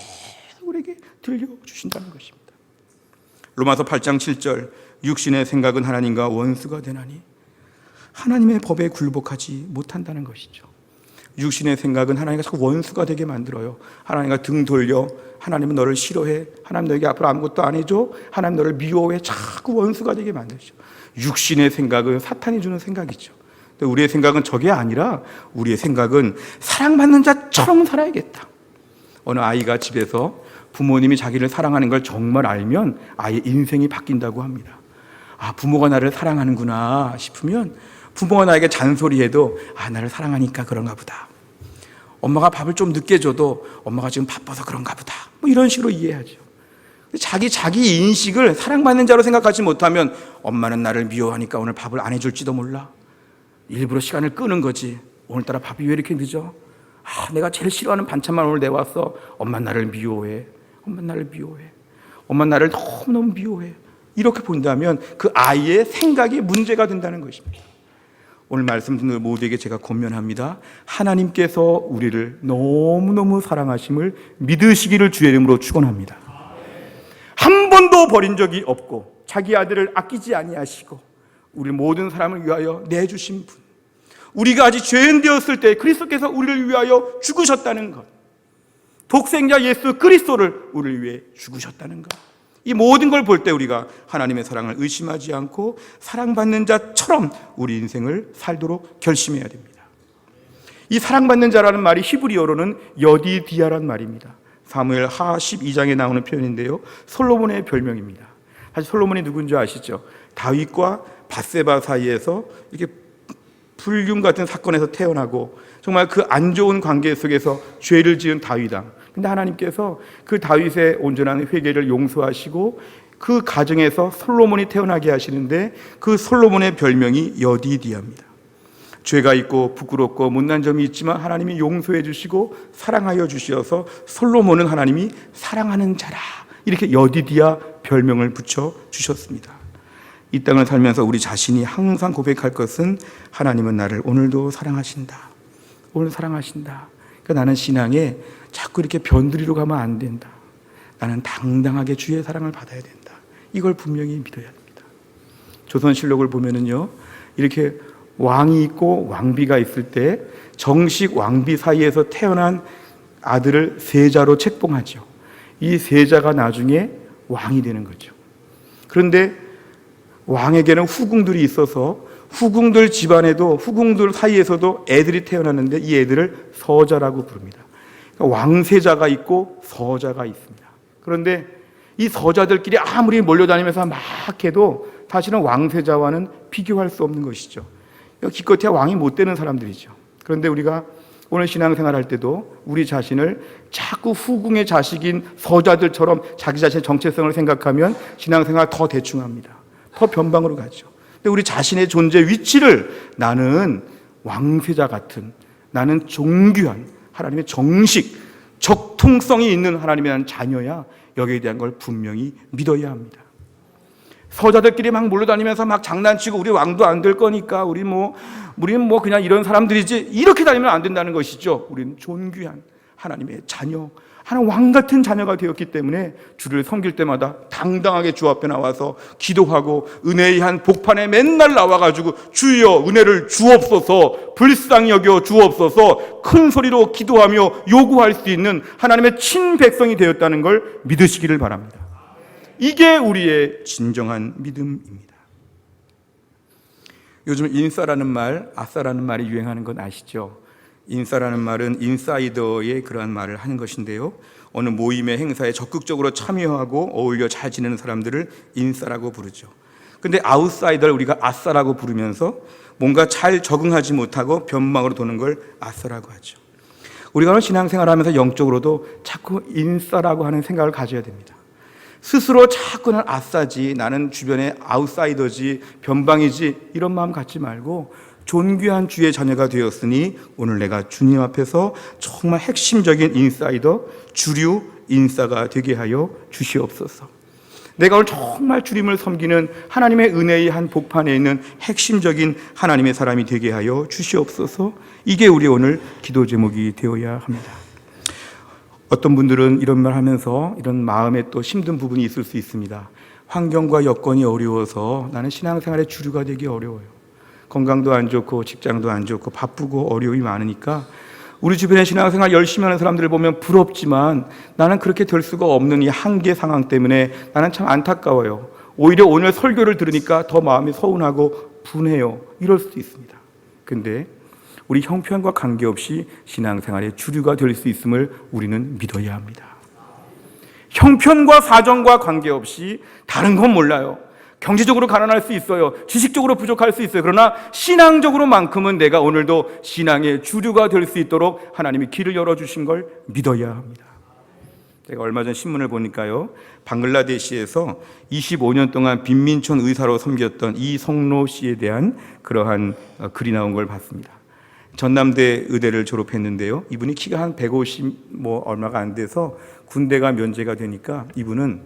우리에게 들려주신다는 것입니다. 로마서 8장 7절 육신의 생각은 하나님과 원수가 되나니 하나님의 법에 굴복하지 못한다는 것이죠. 육신의 생각은 하나님과 자꾸 원수가 되게 만들어요. 하나님과 등 돌려. 하나님은 너를 싫어해. 하나님 너에게 앞으로 아무것도 안 해줘. 하나님 너를 미워해. 자꾸 원수가 되게 만들죠. 육신의 생각은 사탄이 주는 생각이죠. 근데 우리의 생각은 저게 아니라 우리의 생각은 사랑받는 자처럼 살아야겠다. 어느 아이가 집에서 부모님이 자기를 사랑하는 걸 정말 알면 아이의 인생이 바뀐다고 합니다. 아, 부모가 나를 사랑하는구나 싶으면 부모가 나에게 잔소리해도 나를 사랑하니까 그런가 보다. 엄마가 밥을 좀 늦게 줘도 엄마가 지금 바빠서 그런가 보다. 뭐 이런 식으로 이해하죠. 자기 인식을 사랑받는 자로 생각하지 못하면 엄마는 나를 미워하니까 오늘 밥을 안 해줄지도 몰라. 일부러 시간을 끄는 거지. 오늘따라 밥이 왜 이렇게 늦어? 내가 제일 싫어하는 반찬만 오늘 내왔어. 엄마 나를 미워해. 엄마 나를 미워해. 엄마 나를 너무너무 미워해. 이렇게 본다면 그 아이의 생각이 문제가 된다는 것입니다. 오늘 말씀 듣는 모두에게 제가 권면합니다. 하나님께서 우리를 너무너무 사랑하심을 믿으시기를 주의 이름으로 축원합니다. 한 번도 버린 적이 없고 자기 아들을 아끼지 아니하시고 우리 모든 사람을 위하여 내주신 분, 우리가 아직 죄인 되었을 때 그리스도께서 우리를 위하여 죽으셨다는 것, 독생자 예수 그리스도를 우리를 위해 죽으셨다는 것, 이 모든 걸 볼 때 우리가 하나님의 사랑을 의심하지 않고 사랑받는 자처럼 우리 인생을 살도록 결심해야 됩니다. 이 사랑받는 자라는 말이 히브리어로는 여디디아란 말입니다. 사무엘 하 12장에 나오는 표현인데요, 솔로몬의 별명입니다. 사실 솔로몬이 누군지 아시죠? 다윗과 밧세바 사이에서 이렇게 불륜 같은 사건에서 태어나고 정말 그 안 좋은 관계 속에서 죄를 지은 다윗왕. 근데 하나님께서 그 다윗의 온전한 회개를 용서하시고 그 가정에서 솔로몬이 태어나게 하시는데 그 솔로몬의 별명이 여디디아입니다. 죄가 있고 부끄럽고 못난 점이 있지만 하나님이 용서해 주시고 사랑하여 주셔서 솔로몬은 하나님이 사랑하는 자라, 이렇게 여디디아 별명을 붙여 주셨습니다. 이 땅을 살면서 우리 자신이 항상 고백할 것은 하나님은 나를 오늘도 사랑하신다. 오늘 사랑하신다. 그러니까 나는 신앙에 자꾸 이렇게 변두리로 가면 안 된다. 나는 당당하게 주의 사랑을 받아야 된다. 이걸 분명히 믿어야 됩니다. 조선실록을 보면은요, 이렇게 왕이 있고 왕비가 있을 때 정식 왕비 사이에서 태어난 아들을 세자로 책봉하죠. 이 세자가 나중에 왕이 되는 거죠. 그런데 왕에게는 후궁들이 있어서 후궁들 집안에도, 후궁들 사이에서도 애들이 태어났는데 이 애들을 서자라고 부릅니다. 그러니까 왕세자가 있고 서자가 있습니다. 그런데 이 서자들끼리 아무리 몰려다니면서 막 해도 사실은 왕세자와는 비교할 수 없는 것이죠. 기껏해야 왕이 못 되는 사람들이죠. 그런데 우리가 오늘 신앙생활 할 때도 우리 자신을 자꾸 후궁의 자식인 서자들처럼 자기 자신의 정체성을 생각하면 신앙생활 더 대충합니다. 더 변방으로 가죠. 근데 우리 자신의 존재 위치를 나는 왕세자 같은, 나는 존귀한 하나님의 정식, 적통성이 있는 하나님의 자녀야, 여기에 대한 걸 분명히 믿어야 합니다. 서자들끼리 막 몰려다니면서 막 장난치고 우리 왕도 안 될 거니까 우리는 뭐 그냥 이런 사람들이지, 이렇게 다니면 안 된다는 것이죠. 우리는 존귀한 하나님의 자녀, 하나님 왕 같은 자녀가 되었기 때문에 주를 섬길 때마다 당당하게 주 앞에 나와서 기도하고 은혜의 한 복판에 맨날 나와가지고 주여 은혜를 주옵소서, 불쌍히 여겨 주옵소서 큰 소리로 기도하며 요구할 수 있는 하나님의 친백성이 되었다는 걸 믿으시기를 바랍니다. 이게 우리의 진정한 믿음입니다. 요즘 인싸라는 말, 아싸라는 말이 유행하는 건 아시죠? 인싸라는 말은 인사이더의 그러한 말을 하는 것인데요. 어느 모임의 행사에 적극적으로 참여하고 어울려 잘 지내는 사람들을 인싸라고 부르죠. 근데 아웃사이더를 우리가 아싸라고 부르면서 뭔가 잘 적응하지 못하고 변방으로 도는 걸 아싸라고 하죠. 우리가 오늘 신앙생활을 하면서 영적으로도 자꾸 인싸라고 하는 생각을 가져야 됩니다. 스스로 자꾸 난 아싸지, 나는 주변에 아웃사이더지, 변방이지 이런 마음 갖지 말고 존귀한 주의 자녀가 되었으니 오늘 내가 주님 앞에서 정말 핵심적인 인사이더, 주류 인싸가 되게 하여 주시옵소서. 내가 오늘 정말 주님을 섬기는 하나님의 은혜의 한 복판에 있는 핵심적인 하나님의 사람이 되게 하여 주시옵소서. 이게 우리 오늘 기도 제목이 되어야 합니다. 어떤 분들은 이런 말 하면서 이런 마음에 또 힘든 부분이 있을 수 있습니다. 환경과 여건이 어려워서 나는 신앙생활의 주류가 되기 어려워요. 건강도 안 좋고 직장도 안 좋고 바쁘고 어려움이 많으니까 우리 주변에 신앙생활 열심히 하는 사람들을 보면 부럽지만 나는 그렇게 될 수가 없는 이 한계 상황 때문에 나는 참 안타까워요. 오히려 오늘 설교를 들으니까 더 마음이 서운하고 분해요. 이럴 수도 있습니다. 근데 우리 형편과 관계없이 신앙생활의 주류가 될 수 있음을 우리는 믿어야 합니다. 형편과 사정과 관계없이 다른 건 몰라요. 경제적으로 가난할 수 있어요. 지식적으로 부족할 수 있어요. 그러나 신앙적으로만큼은 내가 오늘도 신앙의 주류가 될 수 있도록 하나님이 길을 열어주신 걸 믿어야 합니다. 제가 얼마 전 신문을 보니까요, 방글라데시에서 25년 동안 빈민촌 의사로 섬겼던 이성로 씨에 대한 그러한 글이 나온 걸 봤습니다. 전남대 의대를 졸업했는데요, 이분이 키가 한 150 얼마가 안 돼서 군대가 면제가 되니까 이분은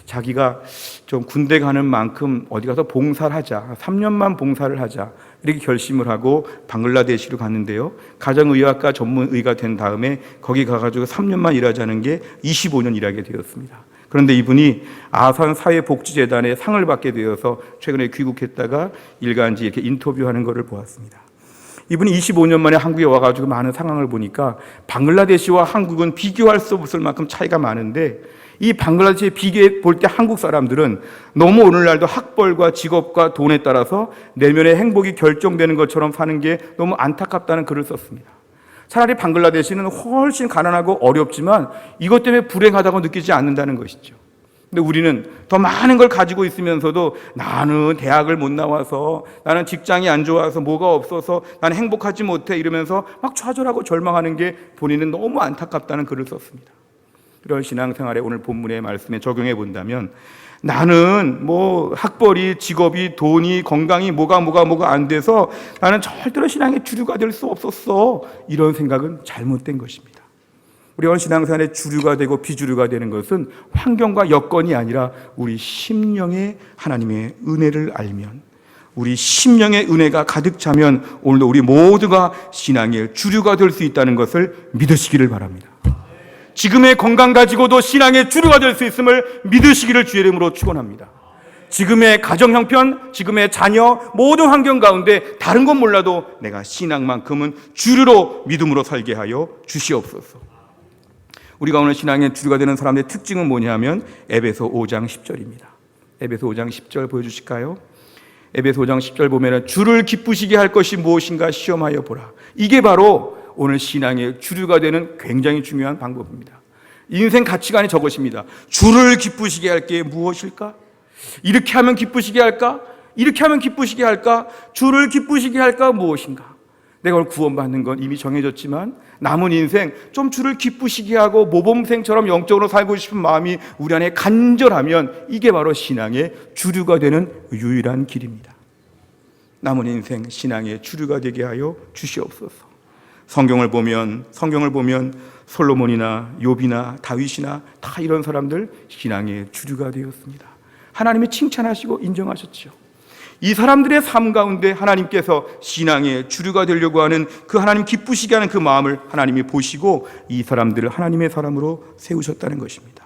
자기가 좀 군대 가는 만큼 어디 가서 봉사를 하자, 3년만 봉사를 하자 이렇게 결심을 하고 방글라데시로 갔는데요, 가정의학과 전문의가 된 다음에 거기 가가지고 3년만 일하자는 게 25년 일하게 되었습니다. 그런데 이분이 아산 사회복지재단에 상을 받게 되어서 최근에 귀국했다가 일간지 이렇게 인터뷰하는 것을 보았습니다. 이분이 25년 만에 한국에 와가지고 많은 상황을 보니까 방글라데시와 한국은 비교할 수 없을 만큼 차이가 많은데, 이 방글라데시에 비교해 볼 때 한국 사람들은 너무 오늘날도 학벌과 직업과 돈에 따라서 내면의 행복이 결정되는 것처럼 사는 게 너무 안타깝다는 글을 썼습니다. 차라리 방글라데시는 훨씬 가난하고 어렵지만 이것 때문에 불행하다고 느끼지 않는다는 것이죠. 근데 우리는 더 많은 걸 가지고 있으면서도 나는 대학을 못 나와서, 나는 직장이 안 좋아서, 뭐가 없어서 나는 행복하지 못해 이러면서 막 좌절하고 절망하는 게 본인은 너무 안타깝다는 글을 썼습니다. 이런 신앙생활에 오늘 본문의 말씀에 적용해 본다면, 나는 학벌이, 직업이, 돈이, 건강이 뭐가 안 돼서 나는 절대로 신앙의 주류가 될 수 없었어, 이런 생각은 잘못된 것입니다. 우리가 신앙생활의 주류가 되고 비주류가 되는 것은 환경과 여건이 아니라 우리 심령의 하나님의 은혜를 알면, 우리 심령의 은혜가 가득 차면 오늘도 우리 모두가 신앙의 주류가 될 수 있다는 것을 믿으시기를 바랍니다. 지금의 건강 가지고도 신앙의 주류가 될 수 있음을 믿으시기를 주의 이름으로 축원합니다. 지금의 가정 형편, 지금의 자녀, 모든 환경 가운데 다른 건 몰라도 내가 신앙만큼은 주류로 믿음으로 살게 하여 주시옵소서. 우리가 오늘 신앙의 주류가 되는 사람의 특징은 뭐냐면 에베소 5장 10절입니다. 에베소 5장 10절 보여주실까요? 에베소 5장 10절 보면 주를 기쁘시게 할 것이 무엇인가 시험하여 보라. 이게 바로 오늘 신앙의 주류가 되는 굉장히 중요한 방법입니다. 인생 가치관이 저것입니다. 주를 기쁘시게 할 게 무엇일까? 이렇게 하면 기쁘시게 할까? 이렇게 하면 기쁘시게 할까? 주를 기쁘시게 할까? 무엇인가? 내가 오늘 구원받는 건 이미 정해졌지만 남은 인생 좀 주를 기쁘시게 하고 모범생처럼 영적으로 살고 싶은 마음이 우리 안에 간절하면 이게 바로 신앙의 주류가 되는 유일한 길입니다. 남은 인생 신앙의 주류가 되게 하여 주시옵소서. 성경을 보면 솔로몬이나 욥이나 다윗이나 다 이런 사람들 신앙의 주류가 되었습니다. 하나님이 칭찬하시고 인정하셨죠. 이 사람들의 삶 가운데 하나님께서 신앙의 주류가 되려고 하는 그 하나님 기쁘시게 하는 그 마음을 하나님이 보시고 이 사람들을 하나님의 사람으로 세우셨다는 것입니다.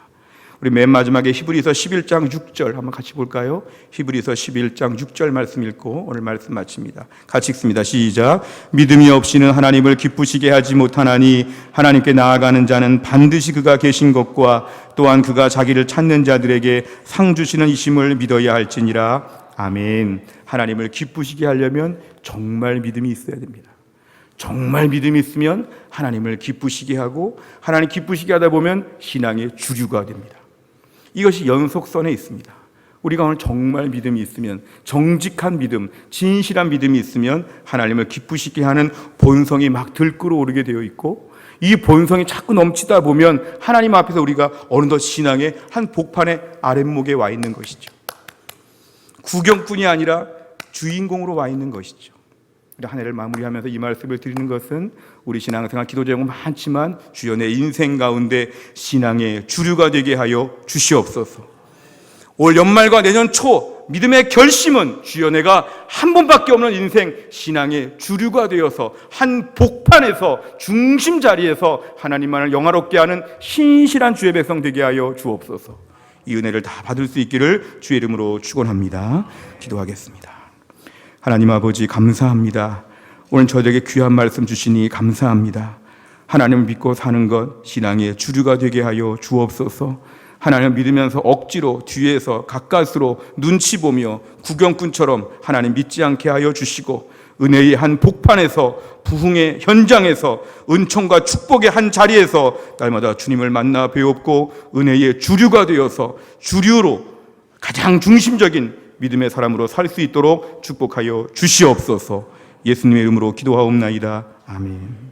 우리 맨 마지막에 히브리서 11장 6절 한번 같이 볼까요? 히브리서 11장 6절 말씀 읽고 오늘 말씀 마칩니다. 같이 읽습니다. 시작. 믿음이 없이는 하나님을 기쁘시게 하지 못하나니 하나님께 나아가는 자는 반드시 그가 계신 것과 또한 그가 자기를 찾는 자들에게 상 주시는 이심을 믿어야 할지니라. 아멘. 하나님을 기쁘시게 하려면 정말 믿음이 있어야 됩니다. 정말 믿음이 있으면 하나님을 기쁘시게 하고, 하나님 기쁘시게 하다 보면 신앙의 주류가 됩니다. 이것이 연속선에 있습니다. 우리가 오늘 정말 믿음이 있으면, 정직한 믿음, 진실한 믿음이 있으면 하나님을 기쁘시게 하는 본성이 막 들끓어 오르게 되어 있고, 이 본성이 자꾸 넘치다 보면 하나님 앞에서 우리가 어느덧 신앙의 한 복판의 아랫목에 와 있는 것이죠. 구경꾼이 아니라 주인공으로 와 있는 것이죠. 한 해를 마무리하면서 이 말씀을 드리는 것은, 우리 신앙생활 기도 제목은 많지만 주여 내 인생 가운데 신앙의 주류가 되게 하여 주시옵소서. 올 연말과 내년 초 믿음의 결심은, 주여 내가 한 번밖에 없는 인생 신앙의 주류가 되어서 한 복판에서 중심 자리에서 하나님만을 영화롭게 하는 신실한 주의 백성 되게 하여 주옵소서. 이 은혜를 다 받을 수 있기를 주의 이름으로 축원합니다. 기도하겠습니다. 하나님 아버지, 감사합니다. 오늘 저에게 귀한 말씀 주시니 감사합니다. 하나님을 믿고 사는 것 신앙의 주류가 되게 하여 주옵소서. 하나님을 믿으면서 억지로 뒤에서 가까스로 눈치 보며 구경꾼처럼 하나님 믿지 않게 하여 주시고, 은혜의 한 복판에서, 부흥의 현장에서, 은총과 축복의 한 자리에서 날마다 주님을 만나 배웠고, 은혜의 주류가 되어서 주류로 가장 중심적인 믿음의 사람으로 살 수 있도록 축복하여 주시옵소서. 예수님의 이름으로 기도하옵나이다. 아멘.